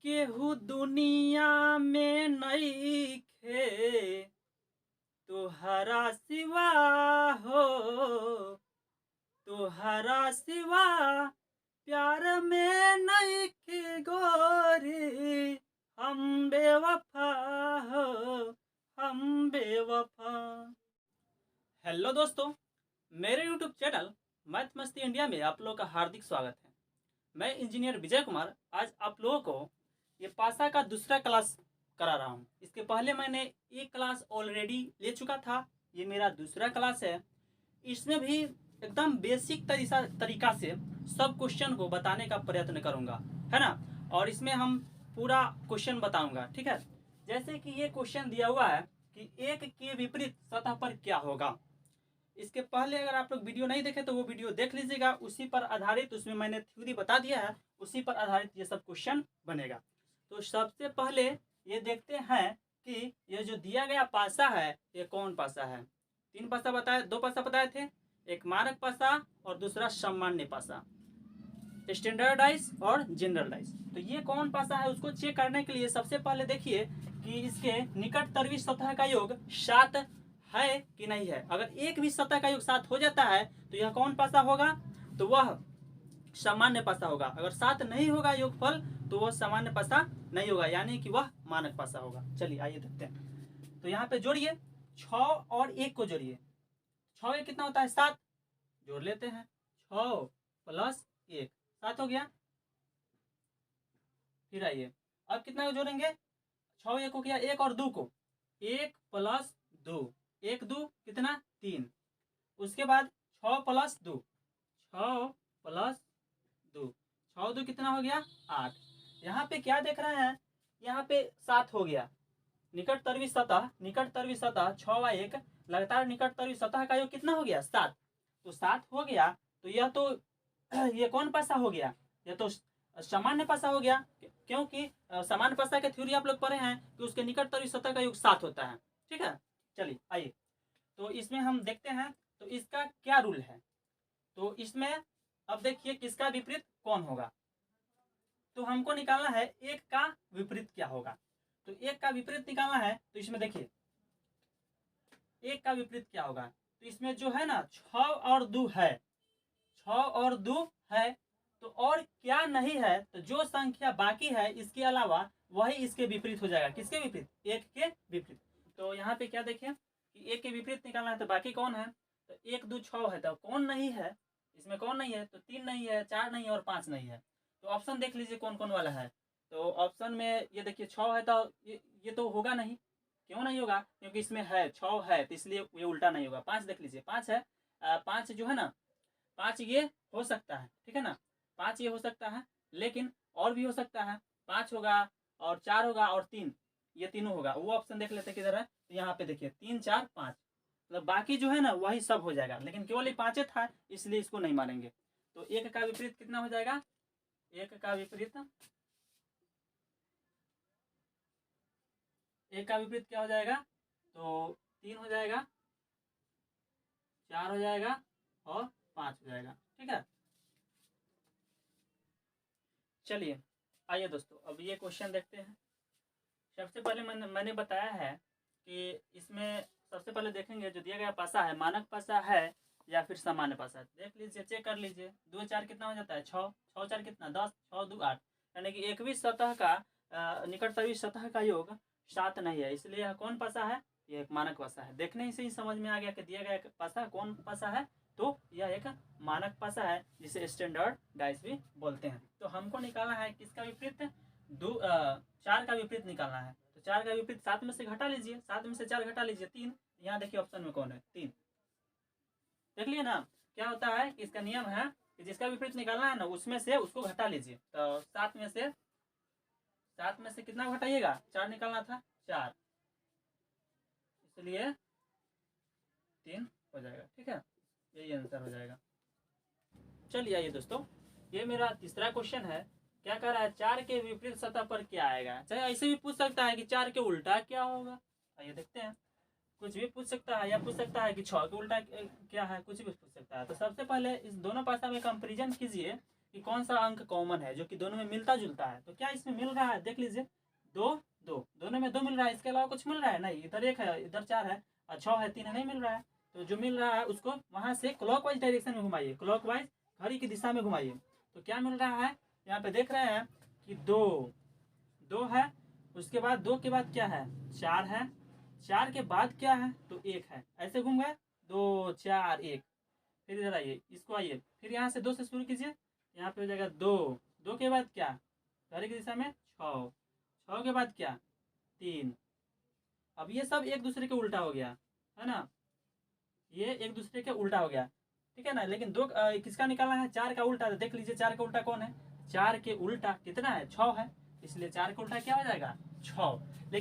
केहू दुनिया में नइखे तोहरा सिवा हो, तोहरा सिवा प्यार में नइखे गोरी, हम बेवफा हो, हम बेवफा। हेलो दोस्तों, मेरे यूट्यूब चैनल मैथ मस्ती इंडिया में आप लोगों का हार्दिक स्वागत है। मैं इंजीनियर विजय कुमार आज आप लोगों को ये पासा का दूसरा क्लास करा रहा हूँ। इसके पहले मैंने एक क्लास ऑलरेडी ले चुका था, ये मेरा दूसरा क्लास है। इसमें भी एकदम बेसिक तरीका से सब क्वेश्चन को बताने का प्रयत्न करूँगा, है ना। और इसमें हम पूरा क्वेश्चन बताऊँगा, ठीक है। जैसे कि ये क्वेश्चन दिया हुआ है कि एक के विपरीत सतह पर क्या होगा। इसके पहले अगर आप लोग वीडियो नहीं देखे तो वो वीडियो देख लीजिएगा, उसी पर आधारित उसमें मैंने थ्योरी बता दिया है, उसी पर आधारित ये सब क्वेश्चन बनेगा। तो सबसे पहले ये देखते हैं कि ये जो दिया गया पासा है ये कौन पासा है। तीन पासा बताए, दो पासा बताए थे, एक मानक पासा और दूसरा सामान्य पासा, स्टैंडर्डाइज और जनरलाइज। तो ये कौन पासा है उसको चेक करने के लिए सबसे पहले देखिए कि इसके निकटतरवी सतह का योग 7 है कि नहीं है। अगर एक भी सतह का योग 7 हो जाता है तो यह कौन पासा होगा, तो वह सामान्य पासा होगा। अगर 7 नहीं होगा योगफल तो वह सामान्य पासा नहीं होगा, यानी कि वह मानक पासा होगा। चलिए आइए देखते हैं। तो यहाँ पे जोड़िए 6 और 1 को जोड़िए। 6 1 कितना होता है 7, जोड़ लेते हैं। 6 प्लस 1 7 हो गया। फिर आइए अब कितना को जोड़ेंगे, 6 1 हो गया, 1 और 2 को, 1 प्लस 2, 1 2 कितना 3। उसके बाद 6 प्लस 2, 6 प्लस 2, 6 2 कितना हो गया 8। यहाँ पे क्या देख रहे हैं, यहाँ पे 7 हो गया। निकटतरवी सतह 6 व 1 लगातार निकटतरवी सतह का योग कितना हो गया 7। तो 7 हो गया तो यह तो ये कौन पासा हो गया, यह तो सामान्य पासा हो गया, क्योंकि सामान्य पासा के थ्योरी आप लोग पढ़े हैं कि उसके निकटतरवी सतह का योग 7 होता है, ठीक है। चलिए आइए तो इसमें हम देखते हैं तो इसका क्या रूल है। तो इसमें अब देखिए किसका विपरीत कौन होगा। तो हमको निकालना है एक का विपरीत क्या होगा। तो एक का विपरीत निकालना है तो इसमें देखिए एक का विपरीत क्या होगा। तो इसमें जो है ना 6 और 2 है, 6 और 2 है, तो और क्या नहीं है, तो जो संख्या बाकी है इसके अलावा वही इसके विपरीत हो जाएगा। किसके विपरीत, एक के विपरीत। तो यहाँ पे क्या देखें कि एक के विपरीत निकालना है तो बाकी कौन है, तो 1 2 6 है, तो कौन नहीं है इसमें, कौन नहीं है, तो 3 नहीं है, 4 नहीं है और 5 नहीं है। तो ऑप्शन देख लीजिए कौन कौन वाला है। तो ऑप्शन में ये देखिए 6 है तो ये तो होगा नहीं, क्यों नहीं होगा, क्योंकि इसमें है 6 है तो इसलिए ये उल्टा नहीं होगा। 5 देख लीजिए, 5 है, 5 जो है ना, 5 ये हो सकता है, ठीक है ना, 5 ये हो सकता है, लेकिन और भी हो सकता है। 5 होगा और 4 होगा और 3, ये तीनों होगा। वो ऑप्शन देख लेते किधर है, तो यहाँ पे देखिए 3 4 5, मतलब बाकी जो है ना वही सब हो जाएगा, लेकिन केवल ये 5 था इसलिए इसको नहीं मानेंगे। तो एक का विपरीत कितना हो जाएगा, एक का विपरीत, एक का विपरीत क्या हो जाएगा, तो 3 हो जाएगा, 4 हो जाएगा और 5 हो जाएगा, ठीक है। चलिए आइए दोस्तों अब ये क्वेश्चन देखते हैं। सबसे पहले मैंने बताया है कि इसमें सबसे पहले देखेंगे जो दिया गया पासा है मानक पासा है या फिर सामान्य पासा। देख लीजिए, चेक कर लीजिए, 2 4 कितना हो जाता है 6, 6 4 कितना 10, 6 2 8, यानी कि एक भी सतह का निकटतरवी सतह का योग 7 नहीं है, इसलिए यह कौन पासा है, यह एक मानक पासा है। देखने से ही समझ में आ गया कि दिया गया पासा कौन पासा है, तो यह एक मानक पासा है जिसे स्टैंडर्ड डाइस भी बोलते हैं। तो हमको निकालना है किसका विपरीत, 4 का विपरीत निकालना है। तो 4 का विपरीत 7 में से घटा लीजिए, 7 में से 4 घटा लीजिए 3। यहाँ देखिए ऑप्शन में कौन है 3, देख लिए ना। क्या होता है कि इसका नियम है कि जिसका विपरीत निकालना है ना उसमें से उसको घटा लीजिए। तो 7 में से कितना घटाइएगा, 4 निकालना था 4, इसलिए 3 हो जाएगा, ठीक है, यही आंसर हो जाएगा। चलिए आइए दोस्तों, ये मेरा तीसरा क्वेश्चन है। क्या कह रहा है, 4 के विपरीत सतह पर क्या आएगा। चाहे ऐसे भी पूछ सकता है कि 4 के उल्टा क्या होगा, आइए देखते हैं। कुछ भी पूछ सकता है, या पूछ सकता है कि 6 के उल्टा क्या है, कुछ भी पूछ सकता है। तो सबसे पहले इस दोनों पासा में कंपेरिजन कीजिए कि कौन सा अंक कॉमन है जो कि दोनों में मिलता जुलता है। तो क्या इसमें मिल रहा है, देख लीजिए, दो दो, दोनों में दो मिल रहा है, इसके अलावा कुछ मिल रहा है नहीं, इधर एक है इधर चार है और छः है तीन है, नहीं मिल रहा है। तो जो मिल रहा है उसको वहाँ से क्लॉकवाइज डायरेक्शन में घुमाइए, क्लॉकवाइज घड़ी की दिशा में घुमाइए। तो क्या मिल रहा है, यहाँ पे देख रहे हैं कि दो दो है, उसके बाद दो के बाद क्या है, चार है, चार के बाद क्या है तो एक है, ऐसे घूम गए, दो चार एक। फिर इधर आइए, इसको आइए, फिर यहाँ से दो से शुरू कीजिए, यहाँ पे हो जाएगा दो, दो के बाद क्या, घड़ी की दिशा में छः, छः के बाद क्या, तीन। अब ये सब एक दूसरे के उल्टा हो गया है ना, ये एक दूसरे के उल्टा हो गया, ठीक है ना। लेकिन दो किसका निकालना है, चार का उल्टा। तो देख लीजिए चार का उल्टा कौन है, चार के उल्टा कितना है, छः है, इसलिए चार का उल्टा क्या हो जाएगा, छः।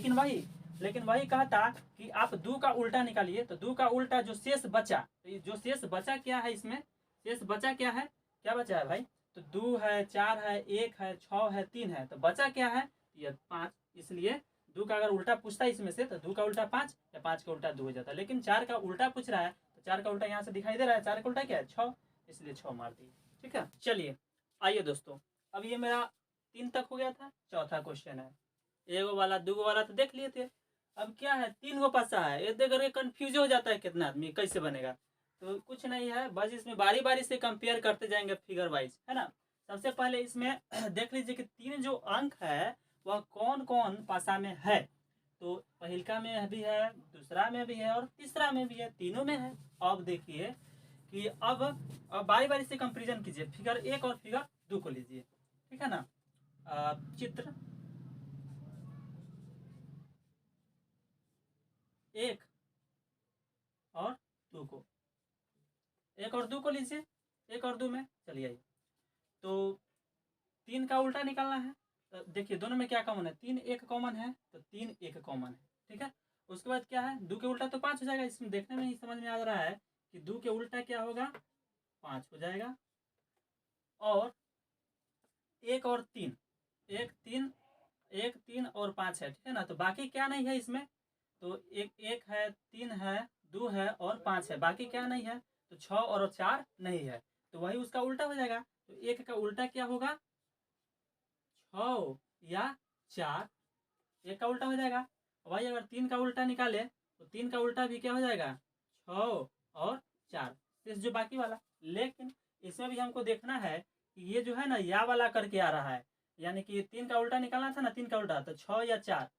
लेकिन वही कहता कि आप दो का उल्टा निकालिए, तो दो का उल्टा जो शेष बचा, तो जो शेष बचा क्या है, इसमें शेष बचा क्या है, क्या बचा है भाई, तो दो है, चार है, एक है, छः है, तीन है, तो बचा क्या है, ये पाँच। इसलिए दो का अगर उल्टा पूछता है इसमें से तो दो का उल्टा पाँच या पाँच का उल्टा दो हो जाता है। लेकिन चार का उल्टा पूछ रहा है तो चार का उल्टा यहाँ से दिखाई दे रहा है, चार का उल्टा क्या है, छः, इसलिए छः मार दिए। ठीक है, चलिए आइए दोस्तों, अब ये मेरा तीन तक हो गया था, चौथा क्वेश्चन है, एगो वाला दो वाला तो देख लिए थे, अब क्या है तीन गो पासा है, ये देख करके कन्फ्यूज हो जाता है कितना आदमी कैसे बनेगा। तो कुछ नहीं है, बस इसमें बारी बारी से कंपेयर करते जाएंगे फिगर वाइज, है ना। सबसे पहले इसमें देख लीजिए कि तीन जो अंक है वह कौन कौन पासा में है। तो पहिलका में भी है, दूसरा में भी है और तीसरा में भी है, तीनों में है। अब देखिए कि अब बारी बारी से कंपेरिजन कीजिए, फिगर एक और फिगर दो को लीजिए, ठीक है ना। चित्र एक और दो को, एक और दो को लीजिए, एक और दो में चलिए आइए, तो तीन का उल्टा निकालना है। तो देखिए दोनों में क्या कॉमन है, तीन एक कॉमन है, तो तीन एक कॉमन है, ठीक है। उसके बाद क्या है, दो के उल्टा तो पाँच हो जाएगा, इसमें देखने में ही समझ में आ रहा है कि दो के उल्टा क्या होगा, पाँच हो जाएगा। और एक और तीन, एक तीन, एक तीन और पाँच है, ठीक है ना। तो बाकी क्या नहीं है इसमें, तो एक एक है, तीन है, दो है और पाँच है, बाकी क्या नहीं है, तो छः और चार नहीं है, तो वही उसका उल्टा हो जाएगा। तो एक का उल्टा क्या होगा, छः या चार, एक का उल्टा हो जाएगा। भाई अगर तीन का उल्टा निकाले तो तीन का उल्टा भी क्या हो जाएगा, छः और चार, इस जो बाकी वाला। लेकिन इसमें भी हमको देखना है कि ये जो है ना या वाला करके आ रहा है, यानी कि तीन का उल्टा निकालना था ना, तीन का उल्टा तो छः या चार,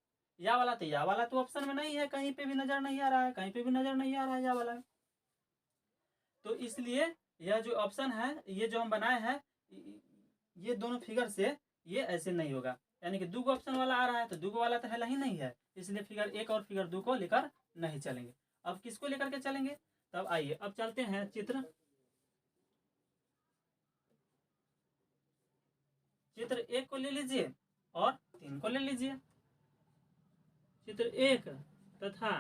या वाला तो या वाला तो ऑप्शन में नहीं है, कहीं पे भी नजर नहीं आ रहा है, कहीं पे भी नजर नहीं आ रहा है या वाला। तो इसलिए यह जो ऑप्शन है, ये जो हम बनाए हैं, ये दोनों फिगर से ये ऐसे नहीं होगा, यानी कि दो ऑप्शन वाला आ रहा है तो दो वाला तो है ही नहीं है, इसलिए फिगर एक और फिगर दो को लेकर नहीं चलेंगे। अब किसको लेकर के चलेंगे, तब आइए अब चलते हैं चित्र, चित्र एक को ले लीजिए और तीन को ले लीजिए, चित्र एक तथा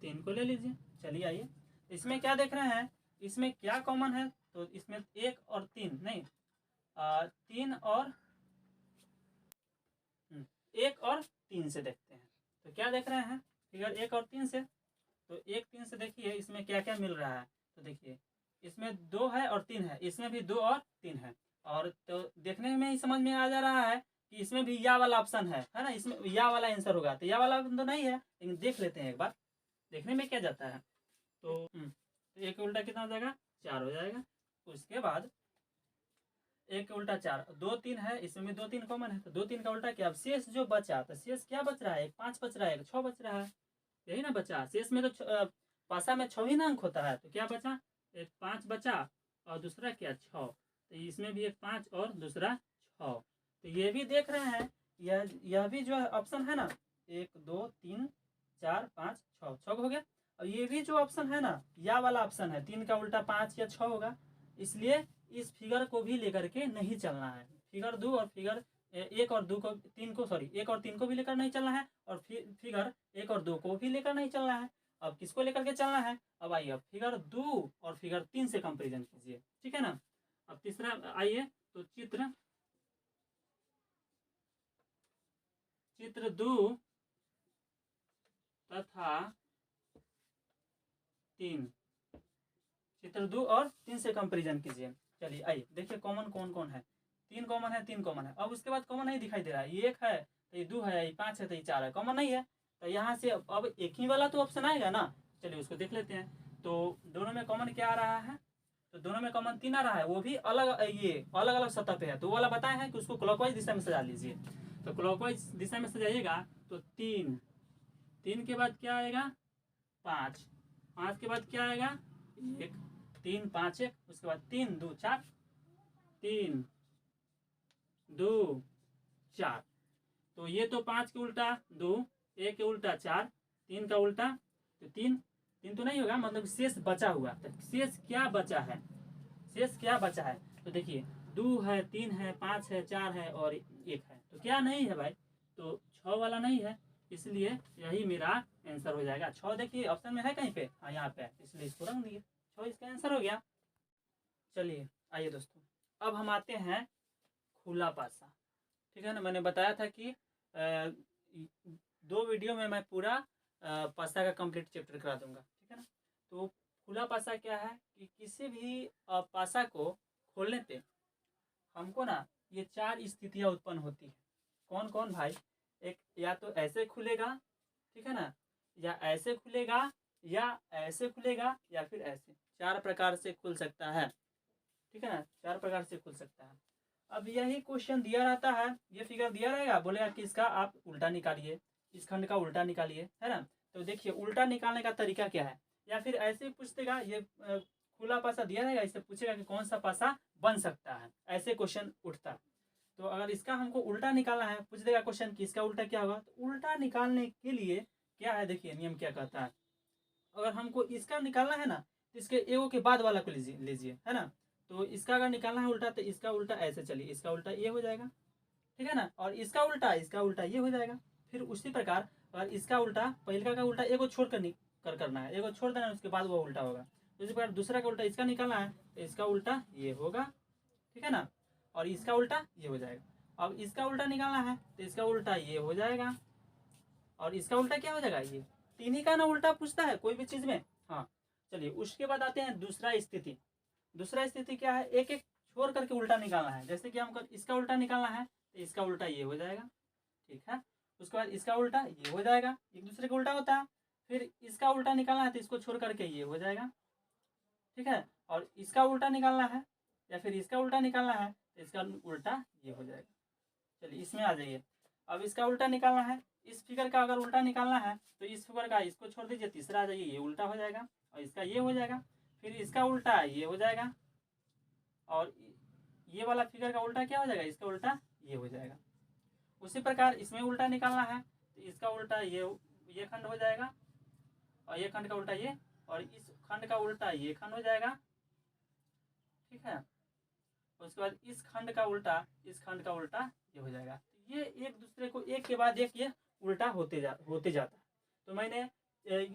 तीन को ले लीजिए। चलिए आइए, इसमें क्या देख रहे हैं, इसमें क्या कॉमन है, तो इसमें एक और तीन नहीं, तीन और एक और तीन से देखते हैं। तो क्या देख रहे हैं फिगर एक और तीन से, तो एक तीन से देखिए इसमें क्या क्या मिल रहा है। तो देखिए इसमें दो है और तीन है, इसमें भी दो और तीन है, और तो देखने में ही समझ में आ जा रहा है कि इसमें भी या वाला ऑप्शन है ना, इसमें या वाला आंसर होगा। तो या वाला तो नहीं है, लेकिन देख लेते हैं एक बार, देखने में क्या जाता है। तो एक का उल्टा कितना हो जाएगा, चार हो जाएगा। उसके बाद एक का उल्टा चार, दो तीन है, इसमें भी दो तीन कॉमन है, तो दो तीन का उल्टा क्या, अब शेष जो बचा, तो शेष क्या बच रहा है, एक पाँच बच रहा है, एक छः बच रहा है, यही ना बचा। शेष में तो पासा में छः ही ना अंक होता है, तो क्या बचा, एक पाँच बचा और दूसरा क्या, छः। तो इसमें भी एक पाँच और दूसरा छः। तो ये भी देख रहे हैं, यह भी जो ऑप्शन है ना, एक दो तीन चार पाँच छः, छः हो गया। और ये भी जो ऑप्शन है ना, या वाला ऑप्शन है, तीन का उल्टा पाँच या छः होगा, इसलिए इस फिगर को भी लेकर के नहीं चलना है। फिगर दो और फिगर एक और दो को, तीन को, सॉरी एक और तीन को भी लेकर नहीं चलना है, और फिगर एक और दो को भी लेकर नहीं चलना है। अब किसको लेकर के चलना है, अब आइए अब फिगर दो और फिगर तीन से कंपेरिजन कीजिए, ठीक है ना। अब तीसरा आइए, तो चित्र, चित्र दो तथा तीन, चित्र 2 और 3 से कंपेरिजन कीजिए। चलिए आइए देखिए कॉमन कौन कौन है। 3 कॉमन है, 3 कॉमन है। अब उसके बाद कॉमन नहीं दिखाई दे रहा है, ये 1 है तो ये 2 है, ये 5 है तो ये 4 है, कॉमन नहीं है। तो यहाँ से अब एक ही वाला तो ऑप्शन आएगा ना। चलिए उसको देख लेते हैं। तो दोनों में कॉमन क्या आ रहा है, तो दोनों में कॉमन 3 आ रहा है, वो भी अलग, ये अलग अलग सतह पे है। तो वो वाला बताए हैं कि उसको क्लॉकवाइज दिशा में सजा लीजिए। तो क्लॉकवाइज दिशा में सजाइएगा तो 3, 3 के बाद क्या आएगा 5, 5 के बाद क्या आएगा 1, 3 5 1, उसके बाद 3 2 4, 3 2 4। तो ये तो 5 के उल्टा 2, 1 के उल्टा 4, 3 का उल्टा तो 3, 3 तो नहीं होगा, मतलब शेष बचा हुआ। तो शेष क्या बचा है, शेष क्या बचा है, तो देखिए 2 है, 3 है, 5 है, 4 है और 1 है। तो क्या नहीं है भाई, तो 6 वाला नहीं है, इसलिए यही मेरा आंसर हो जाएगा। 6 देखिए ऑप्शन में है कहीं पे, हाँ यहाँ पे, इसलिए इसको रंग दिए, 6 इसका आंसर हो गया। चलिए आइए दोस्तों, अब हम आते हैं खुला पासा। ठीक है ना, मैंने बताया था कि 2 वीडियो में मैं पूरा पासा का कंप्लीट चैप्टर करा दूंगा। ठीक है ना। तो खुला पासा क्या है कि किसी भी पासा को खोलने पे हमको ना ये 4 स्थितियां उत्पन्न होती है। कौन कौन भाई, एक या तो ऐसे खुलेगा, ठीक है ना, या ऐसे खुलेगा, या ऐसे खुलेगा, या फिर ऐसे। 4 प्रकार से खुल सकता है। ठीक है ना, 4 प्रकार से खुल सकता है। अब यही क्वेश्चन दिया रहता है, ये फिगर दिया रहेगा, बोलेगा कि इसका आप उल्टा निकालिए, इस खंड का उल्टा निकालिए, है ना। तो देखिए उल्टा निकालने का तरीका क्या है, या फिर ऐसे ही पूछ देगा, ये खुला पासा दिया रहेगा, इससे पूछेगा कि कौन सा पासा बन सकता है, ऐसे क्वेश्चन उठता है। तो अगर इसका हमको उल्टा निकालना है, पूछ देगा क्वेश्चन कि इसका उल्टा क्या होगा। तो उल्टा निकालने के लिए क्या है, देखिए नियम क्या कहता है। अगर हमको इसका निकालना है ना, तो इसके एगो के बाद वाला को लीजिए, है ना। तो इसका अगर निकालना है उल्टा, तो इसका उल्टा ऐसे चलिए, इसका उल्टा ये हो जाएगा, ठीक है ना, और इसका उल्टा ये हो जाएगा। फिर उसी प्रकार अगर इसका उल्टा, पहले का उल्टा एगो छोड़ कर करना है, एगो छोड़ देना है, उसके बाद वो उल्टा होगा। उसी प्रकार दूसरा का उल्टा इसका निकालना है, तो इसका उल्टा ये होगा, ठीक है ना, और इसका उल्टा ये हो जाएगा। अब इसका उल्टा निकालना है, तो इसका उल्टा ये हो जाएगा, और इसका उल्टा क्या हो जाएगा, ये 3 ही का ना उल्टा पूछता है कोई भी चीज में। हाँ चलिए, उसके बाद आते हैं दूसरा स्थिति। दूसरा स्थिति क्या है, एक एक छोड़ करके उल्टा निकालना है। जैसे कि हमको इसका उल्टा निकालना है, तो इसका उल्टा ये हो जाएगा, ठीक है। उसके बाद इसका उल्टा ये हो जाएगा, एक दूसरे का उल्टा होता है। फिर इसका उल्टा निकालना है, तो इसको छोड़ करके ये हो जाएगा, ठीक है। और इसका उल्टा निकालना है, या फिर इसका उल्टा निकालना है, तो इसका उल्टा ये हो जाएगा। चलिए इसमें आ जाइए। अब इसका उल्टा निकालना है, इस फिगर का अगर उल्टा निकालना है, तो इस फिगर का इसको छोड़ दीजिए, तीसरा आ जाइए, ये उल्टा हो जाएगा, और इसका ये हो जाएगा। फिर इसका उल्टा ये हो जाएगा, और ये वाला फिगर का उल्टा क्या हो जाएगा, इसका उल्टा ये हो जाएगा। उसी प्रकार इसमें उल्टा निकालना है, तो इसका उल्टा ये खंड हो जाएगा, और ये खंड का उल्टा ये, और इस खंड का उल्टा ये खंड हो जाएगा, ठीक है। उसके बाद इस खंड का उल्टा, इस खंड का उल्टा ये हो जाएगा। तो ये एक दूसरे को एक के बाद एक ये उल्टा होते जाता है। तो मैंने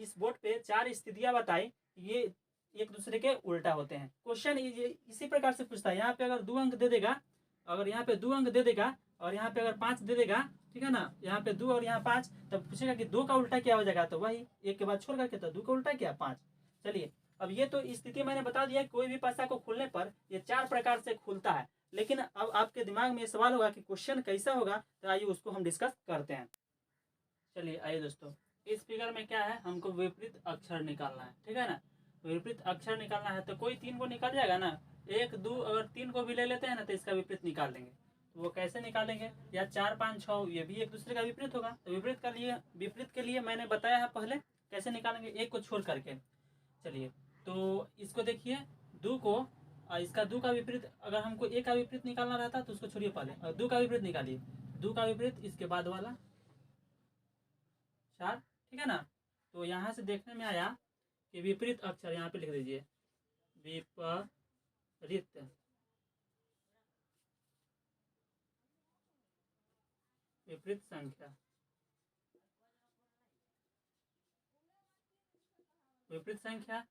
इस बोर्ड पे 4 स्थितियां बताई, ये एक दूसरे के उल्टा होते हैं। क्वेश्चन इसी प्रकार से पूछता है। यहाँ पे अगर 2 अंक दे देगा, अगर यहाँ पे 2 अंक दे देगा, और यहाँ पे अगर 5 दे देगा, ठीक है ना, यहाँ पे 2 और यहाँ 5, तब पूछेगा कि 2 का उल्टा क्या हो जाएगा, तो वही एक के बाद छोड़ करके, तो 2 का उल्टा क्या 5। चलिए अब ये तो स्थिति मैंने बता दिया, कोई भी पासा को खोलने पर ये 4 प्रकार से खुलता है। लेकिन अब आपके दिमाग में ये सवाल होगा कि क्वेश्चन कैसा होगा, तो आइए उसको हम डिस्कस करते हैं। चलिए आइए दोस्तों, इस फिगर में क्या है, हमको विपरीत अक्षर निकालना है, ठीक है ना। विपरीत अक्षर निकालना है, तो कोई 3 को निकाल जाएगा ना, 1 2, अगर 3 को भी ले लेते हैं ना, तो इसका विपरीत निकाल लेंगे। तो वो कैसे निकालेंगे, या 4 5 6 ये भी एक दूसरे का विपरीत होगा। तो विपरीत के लिए मैंने बताया है पहले कैसे निकालेंगे, एक को छोड़ करके। चलिए तो इसको देखिए, 2 को, इसका 2 का विपरीत, अगर हमको ए का विपरीत निकालना रहता तो उसको छोड़िए, पहले 2 का विपरीत निकालिए। 2 का विपरीत इसके बाद वाला 4, ठीक है ना। तो यहाँ से देखने में आया कि विपरीत अक्षर, यहाँ पे लिख दीजिए विपरीत, विपरीत संख्या, विपरीत संख्या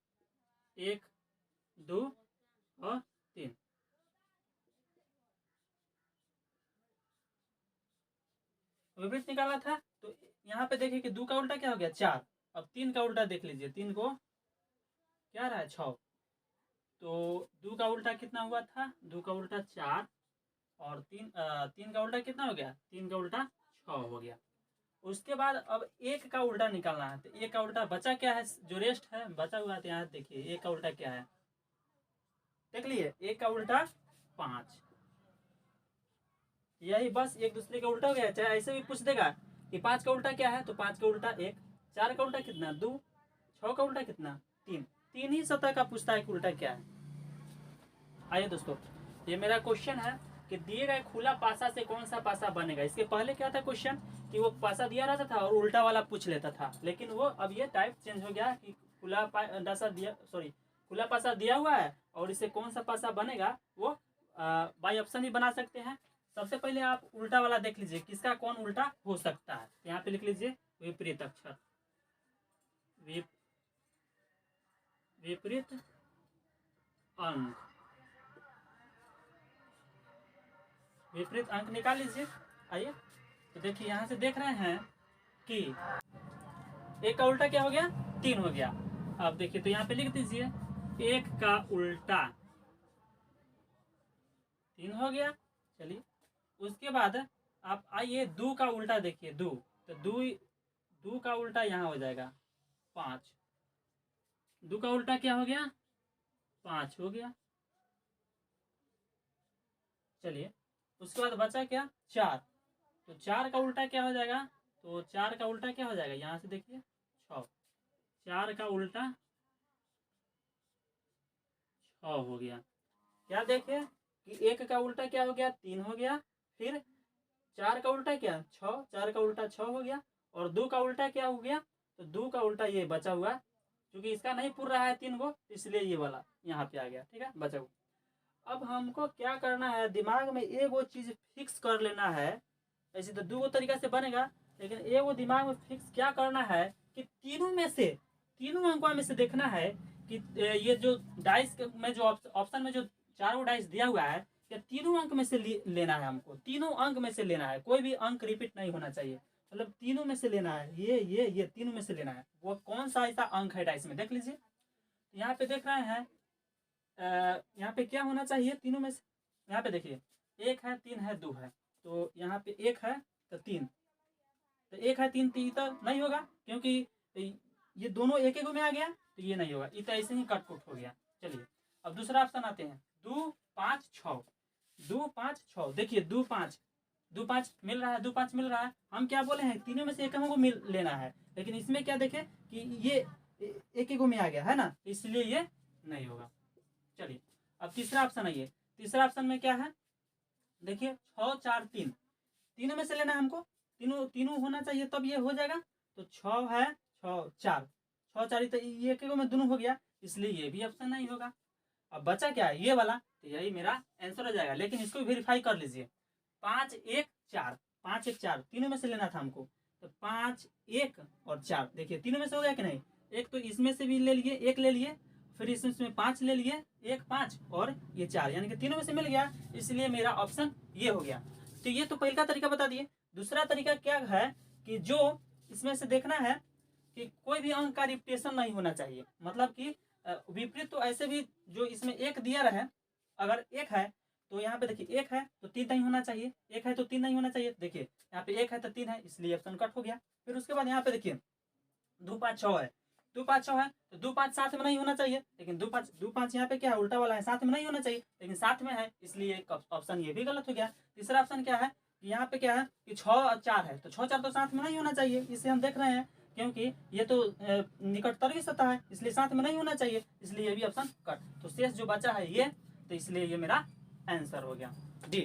1 2 और 3। विपरीत निकाला था, तो यहाँ पे देखिए कि 2 का उल्टा क्या हो गया 4। अब 3 का उल्टा देख लीजिए, 3 को क्या रहा है 6, तो 2 का उल्टा कितना हुआ था, 2 का उल्टा 4, और 3 का उल्टा कितना हो गया, 3 का उल्टा 6 हो गया। उसके बाद अब 1 का उल्टा निकालना है, तो 1 का उल्टा बचा क्या है, जो रेस्ट है बचा हुआ है, तो यहाँ देखिए 1 का उल्टा क्या है, देख लिए 1 का उल्टा 5। यही बस एक दूसरे का उल्टा हो गया। चाहे ऐसे भी पूछ देगा कि 5 का उल्टा क्या है, तो 5 का उल्टा 1, 4 का उल्टा कितना 2, 6 का उल्टा कितना 3, 3 ही सतह का पूछता है कि उल्टा क्या है। आइए दोस्तों, ये मेरा क्वेश्चन है कि दिए गए खुला पासा से कौन सा पासा बनेगा। इसके पहले क्या था क्वेश्चन कि वो पासा दिया रहता था और उल्टा वाला पूछ लेता था, लेकिन वो अब ये टाइप चेंज हो गया कि खुला पासा दिया हुआ है और इससे कौन सा पासा बनेगा वो बाई ऑप्शन ही बना सकते हैं। सबसे पहले आप उल्टा वाला देख लीजिए, किसका कौन उल्टा हो सकता है। यहाँ पे लिख लीजिए विपरीत अक्षर, विपरीत अंक, विपरीत अंक निकाल लीजिए। आइए तो देखिए यहाँ से देख रहे हैं कि 1 का उल्टा क्या हो गया, 3 हो गया। अब देखिए तो यहाँ पे लिख दीजिए 1 का उल्टा 3 हो गया। चलिए उसके बाद आप आइए 2 का उल्टा देखिए, 2, तो 2 का उल्टा यहाँ हो जाएगा 5। 2 का उल्टा क्या हो गया, 5 हो गया। चलिए उसके बाद बचा क्या, 4, तो 4 का उल्टा क्या हो जाएगा, तो 4 का उल्टा क्या हो जाएगा, यहाँ से देखिए 6, 4 का उल्टा 6 हो गया। क्या देखे कि 1 का उल्टा क्या हो गया, 3 हो गया, फिर 4 का उल्टा क्या 6, 4 का उल्टा 6 हो गया, और 2 का उल्टा क्या हो गया, तो 2 का उल्टा ये बचा हुआ, क्योंकि इसका नहीं पूर रहा है 3 को, इसलिए ये वाला यहाँ पे आ गया। ठीक है, बचा हुआ। अब हमको क्या करना है, दिमाग में एक वो चीज़ फिक्स कर लेना है। ऐसे तो 2 तरीका से बनेगा, लेकिन एक वो दिमाग में फिक्स क्या करना है कि तीनों में से, तीनों अंकों में से देखना है कि ये जो डाइस में जो ऑप्शन में जो 4 डाइस दिया हुआ है, या तीनों अंक में से लेना है हमको, तीनों अंक में से लेना है, कोई भी अंक रिपीट नहीं होना चाहिए, मतलब तीनों में से लेना है, ये तीनों में से लेना है। वो कौन सा ऐसा अंक है डाइस में देख लीजिए। यहाँ पे देख रहे हैं यहाँ पे क्या होना चाहिए तीनों में से, यहाँ पे देखिए 1 है, 3 है, 2 है, तो यहाँ पे 1 है तो 3, तो 1 है 3, 3 तो नहीं होगा, क्योंकि ये दोनों एक एक में आ गया, तो ये नहीं होगा, ये तो ऐसे ही कट कुट हो गया। चलिए अब दूसरा ऑप्शन आते हैं, 2 5 6, 2 5 6, देखिए 2 5, 2 5 मिल रहा है, 2 5 मिल रहा है। हम क्या बोले हैं, तीनों में से एक हमको मिल लेना है, लेकिन इसमें क्या देखे कि ये एक एक में आ गया है ना, इसलिए ये नहीं होगा। चलिए अब तीसरा ऑप्शन आइए, तीसरा ऑप्शन में क्या है, देखिए 6 4 3, तीनों में से लेना है हमको, तीनों तीनों होना चाहिए तब ये हो जाएगा। तो 6 है, 6 4, 6 4 तो ये एक में दोनों हो गया, इसलिए ये भी ऑप्शन नहीं होगा। अब बचा क्या है, ये वाला, तो यही मेरा आंसर हो जाएगा। लेकिन इसको वेरीफाई कर लीजिए, 5 1 4, 5 1 4 तीनों में से लेना था हमको, तो 5 1 और 4, देखिए तीनों में से हो गया कि नहीं, एक तो इसमें से भी ले लिए, एक ले लिए, फिर इसमें 5 ले लिए, 1 5 और ये 4, यानी कि तीनों में से मिल गया, इसलिए मेरा ऑप्शन ये हो गया। तो ये तो पहला तरीका बता दिए। दूसरा तरीका क्या है कि जो इसमें से देखना है कि कोई भी अंक का रिपीटेशन नहीं होना चाहिए, मतलब कि विपरीत तो ऐसे भी जो इसमें 1 दिया रहे, अगर 1 है तो यहाँ पे देखिए 1 है तो 3 नहीं होना चाहिए, 1 है तो 3 नहीं होना चाहिए, देखिए यहाँ पे 1 है तो 3 है, इसलिए ऑप्शन कट हो गया। फिर उसके बाद यहाँ पे देखिए 2 5 6 है, 2 5 6 है, तो 2 5 साथ में नहीं होना चाहिए, लेकिन 2 5 यहाँ पे क्या है, उल्टा वाला है, साथ में नहीं होना चाहिए, लेकिन साथ में है, इसलिए ऑप्शन ये भी गलत हो गया। तीसरा ऑप्शन क्या है, यहाँ पे क्या है कि 6 और 4 है, तो 6 4 तो साथ में नहीं होना चाहिए, इसे हम देख रहे हैं, क्योंकि ये तो निकटतरी सतह है, इसलिए साथ में नहीं होना चाहिए, इसलिए ये भी ऑप्शन कट। तो शेष जो बचा है ये, तो इसलिए ये मेरा आंसर हो गया डी।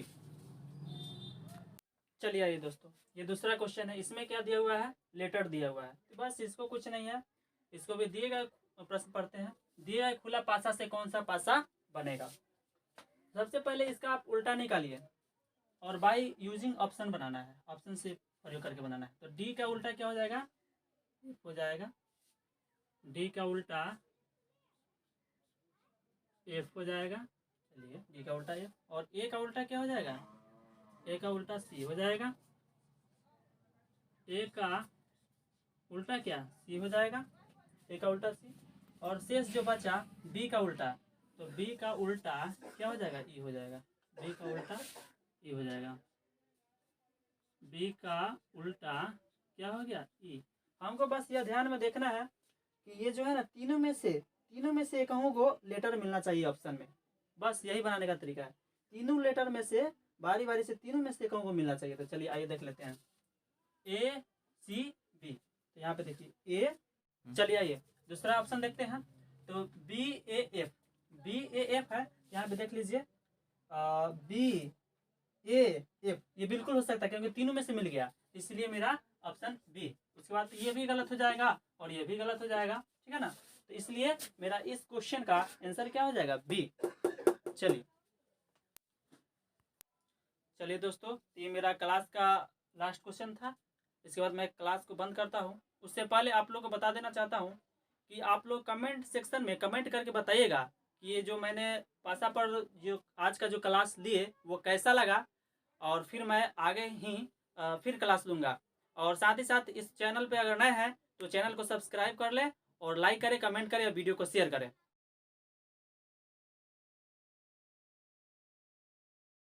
चलिए आइए दोस्तों, ये दूसरा क्वेश्चन है, इसमें क्या दिया हुआ है, लेटर दिया हुआ है, तो बस इसको कुछ नहीं है, इसको भी दिए गए प्रश्न पढ़ते हैं। दिए गए खुला पासा से कौन सा पासा बनेगा। सबसे पहले इसका आप उल्टा निकालिए और बाय यूजिंग ऑप्शन बनाना है, ऑप्शन से प्रयोग करके बनाना है। तो डी का उल्टा क्या हो जाएगा, एफ हो जाएगा, डी का उल्टा एफ हो जाएगा। चलिए डी का उल्टा एफ, और ए का उल्टा क्या हो जाएगा, ए का उल्टा सी हो जाएगा, ए का उल्टा क्या सी हो जाएगा, ए का उल्टा सी, और शेष जो बचा बी का उल्टा, तो बी का उल्टा क्या हो जाएगा, ई हो जाएगा। बी का उल्टा ई हो जाएगा। बी का उल्टा क्या हो गया, ई। हमको बस यह ध्यान में देखना है कि ये जो है ना तीनों में से एक को लेटर मिलना चाहिए ऑप्शन में। बस यही बनाने का तरीका है। तीनों लेटर में से बारी बारी से तीनों में से एक को मिलना चाहिए। तो चलिए आइए देख लेते हैं, ए सी बी। तो यहाँ पे देखिए ए, चलिए आइए दूसरा ऑप्शन देखते हैं। तो बी ए एफ है, यहाँ पे देख लीजिए बी ए एफ, ये बिल्कुल हो सकता है क्योंकि तीनों में से मिल गया, इसलिए मेरा ऑप्शन बी। उसके बाद ये भी गलत हो जाएगा और ये भी गलत हो जाएगा, ठीक है ना। तो इसलिए मेरा इस क्वेश्चन का आंसर क्या हो जाएगा, बी। चलिए दोस्तों, ये मेरा क्लास का लास्ट क्वेश्चन था। इसके बाद मैं क्लास को बंद करता हूँ। उससे पहले आप लोग को बता देना चाहता हूँ कि आप लोग कमेंट सेक्शन में कमेंट करके बताइएगा कि ये जो मैंने पासा पर जो आज का जो क्लास लिए वो कैसा लगा, और फिर मैं आगे ही फिर क्लास लूँगा। और साथ ही साथ इस चैनल पे अगर नए हैं तो चैनल को सब्सक्राइब कर लें और लाइक करें, कमेंट करें और वीडियो को शेयर करें।